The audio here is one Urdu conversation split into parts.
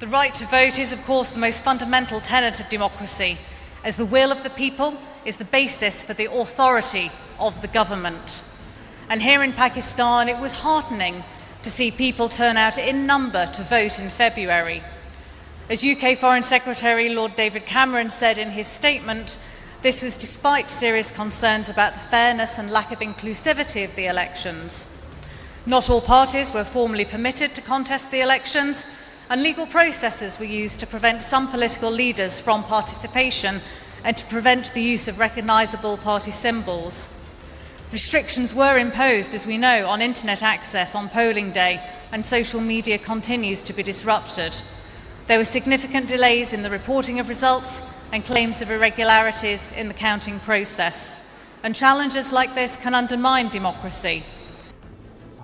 The right to vote is of course the most fundamental tenet of democracy, as the will of the people is the basis for the authority of the government. And here in Pakistan it was heartening to see people turn out in number to vote in February. As UK Foreign Secretary Lord David Cameron said in his statement, this was despite serious concerns about the fairness and lack of inclusivity of the elections. Not all parties were formally permitted to contest the elections, and legal processes were used to prevent some political leaders from participation and to prevent the use of recognisable party symbols. Restrictions were imposed, as we know, on internet access on polling day, and social media continues to be disrupted. There were significant delays in the reporting of results and claims of irregularities in the counting process. And challenges like this can undermine democracy.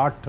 8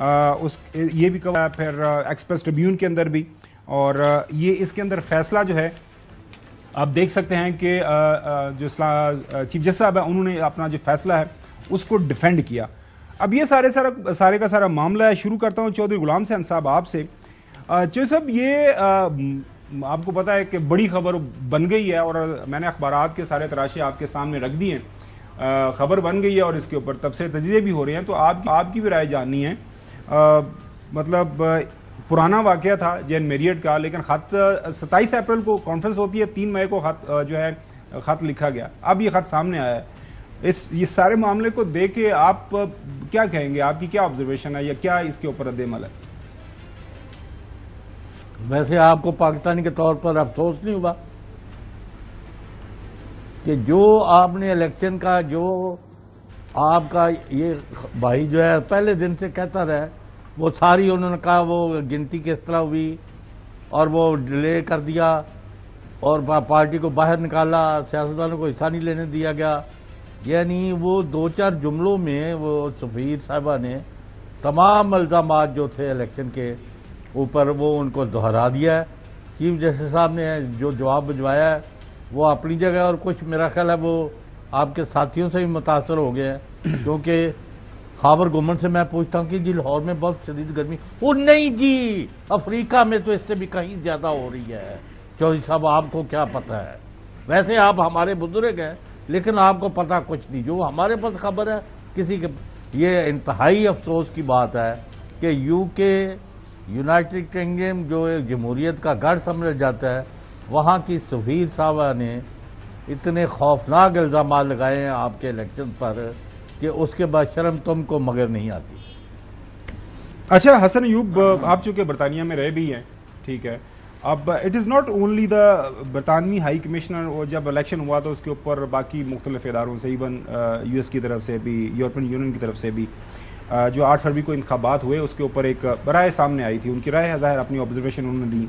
یہ بھی کہا پھر ایکسپریس ٹریبیون کے اندر بھی. اور یہ اس کے اندر فیصلہ جو ہے آپ دیکھ سکتے ہیں کہ جو چیف جسٹس صاحب ہیں انہوں نے اپنا جو فیصلہ ہے اس کو ڈیفینڈ کیا. اب یہ سارے کا سارا معاملہ ہے. شروع کرتا ہوں چودھری غلام حسین صاحب آپ سے. چودھری صاحب یہ آپ کو پتا ہے کہ بڑی خبر بن گئی ہے اور میں نے اخبارات کے سارے تراشے آپ کے سامنے رکھ دی ہیں. خبر بن گئی ہے اور اس کے اوپر تب سے تجزیے بھی ہو رہے ہیں, تو آپ کی بھی رائے جاننی ہے. مطلب پرانا واقعہ تھا جین میریٹ کا, لیکن خط 27 اپریل کو کانفرنس ہوتی ہے, 3 مئی کو خط جو ہے خط لکھا گیا. اب یہ خط سامنے آیا ہے. یہ سارے معاملے کو دیکھ کے آپ کیا کہیں گے؟ آپ کی کیا آبزرویشن ہے یا کیا اس کے اوپر رد عمل ہے؟ ویسے آپ کو پاکستانی کے طور پر افسوس نہیں ہوا کہ جو آپ نے الیکشن کا جو آپ کا یہ بھائی جو ہے پہلے دن سے کہتا رہا, وہ ساری انہوں نے کہا وہ گنتی کس طرح ہوئی اور وہ ڈیلے کر دیا اور پارٹی کو باہر نکالا, سیاستدانوں کو حصہ نہیں لینے دیا گیا. یعنی وہ 2-4 جملوں میں وہ سفیر صاحبہ نے تمام الزامات جو تھے الیکشن کے اوپر وہ ان کو دہرا دیا ہے. چیف جسٹس صاحب نے جو جواب بھجوایا ہے وہ اپنی جگہ, اور کچھ میرا خیال ہے وہ آپ کے ساتھیوں سے بھی متاثر ہو گئے ہیں, کیونکہ خاور گورنمنٹ سے میں پوچھتا ہوں کہ جی لاہور میں بہت شدید گرمی, وہ نہیں جی افریقہ میں تو اس سے بھی کہیں زیادہ ہو رہی ہے. چودھری صاحب آپ کو کیا پتہ ہے؟ ویسے آپ ہمارے بزرگ ہیں لیکن آپ کو پتہ کچھ نہیں. جو ہمارے پاس خبر ہے کسی کے, یہ انتہائی افسوس کی بات ہے کہ یو کے یونائٹڈ کنگڈم جو ایک جمہوریت کا گڑھ سمجھا جاتا ہے, وہاں کی سفیر صاحبہ نے اتنے خوفناک الزامات لگائے ہیں آپ کے الیکشن پر کہ اس کے بعد شرم تم کو مگر نہیں آتی. اچھا حسن ایوب, آپ چونکہ برطانیہ میں رہے بھی ہیں, ٹھیک ہے, اب it is not only the برطانوی ہائی کمشنر, اور جب الیکشن ہوا تو اس کے اوپر باقی مختلف اداروں سے, ایون یو ایس کی طرف سے بھی, یورپین یونین کی طرف سے بھی, جو 8 فروری کو انتخابات ہوئے اس کے اوپر ایک رائے سامنے آئی تھی. ان کی رائے ظاہر اپنی آبزرویشن انہوں نے دی.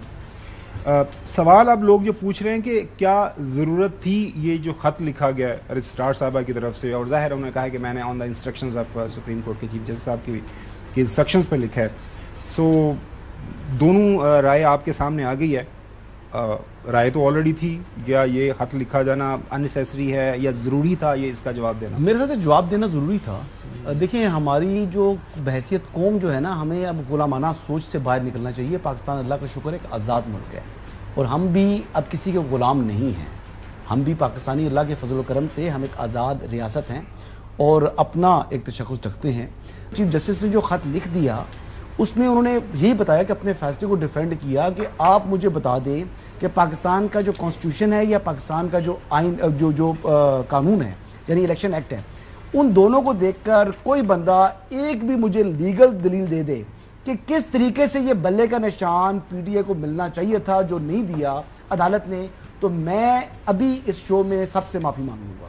سوال اب لوگ جو پوچھ رہے ہیں کہ کیا ضرورت تھی یہ جو خط لکھا گیا رجسٹرار صاحبہ کی طرف سے, اور ظاہر انہوں نے کہا کہ میں نے on the instructions of supreme court کے چیف جسٹس صاحب کی انسٹرکشنز پہ لکھا ہے. سو دونوں رائے آپ کے سامنے آ گئی ہے. رائے تو آلریڈی تھی, یا یہ خط لکھا جانا اننیسیسری ہے یا ضروری تھا یہ اس کا جواب دینا؟ میرے خیال سے جواب دینا ضروری تھا. دیکھیں ہماری جو بحیثیت قوم جو ہے نا, ہمیں اب غلامانہ سوچ سے باہر نکلنا چاہیے. پاکستان اللہ کا شکر ایک آزاد ملک ہے اور ہم بھی اب کسی کے غلام نہیں ہیں. ہم بھی پاکستانی اللہ کے فضل و کرم سے ہم ایک آزاد ریاست ہیں اور اپنا ایک تشخص رکھتے ہیں. چیف جسٹس نے جو خط لکھ دیا اس میں انہوں نے یہی بتایا کہ اپنے فیصلے کو ڈیفینڈ کیا کہ آپ مجھے بتا دیں کہ پاکستان کا جو کانسٹیٹیوشن ہے یا پاکستان کا جو آئین جو قانون ہے یعنی الیکشن ایکٹ ہے, ان دونوں کو دیکھ کر کوئی بندہ ایک بھی مجھے لیگل دلیل دے دے کہ کس طریقے سے یہ بلے کا نشان پی ٹی اے کو ملنا چاہیے تھا جو نہیں دیا عدالت نے, تو میں ابھی اس شو میں سب سے معافی مانگوں گا.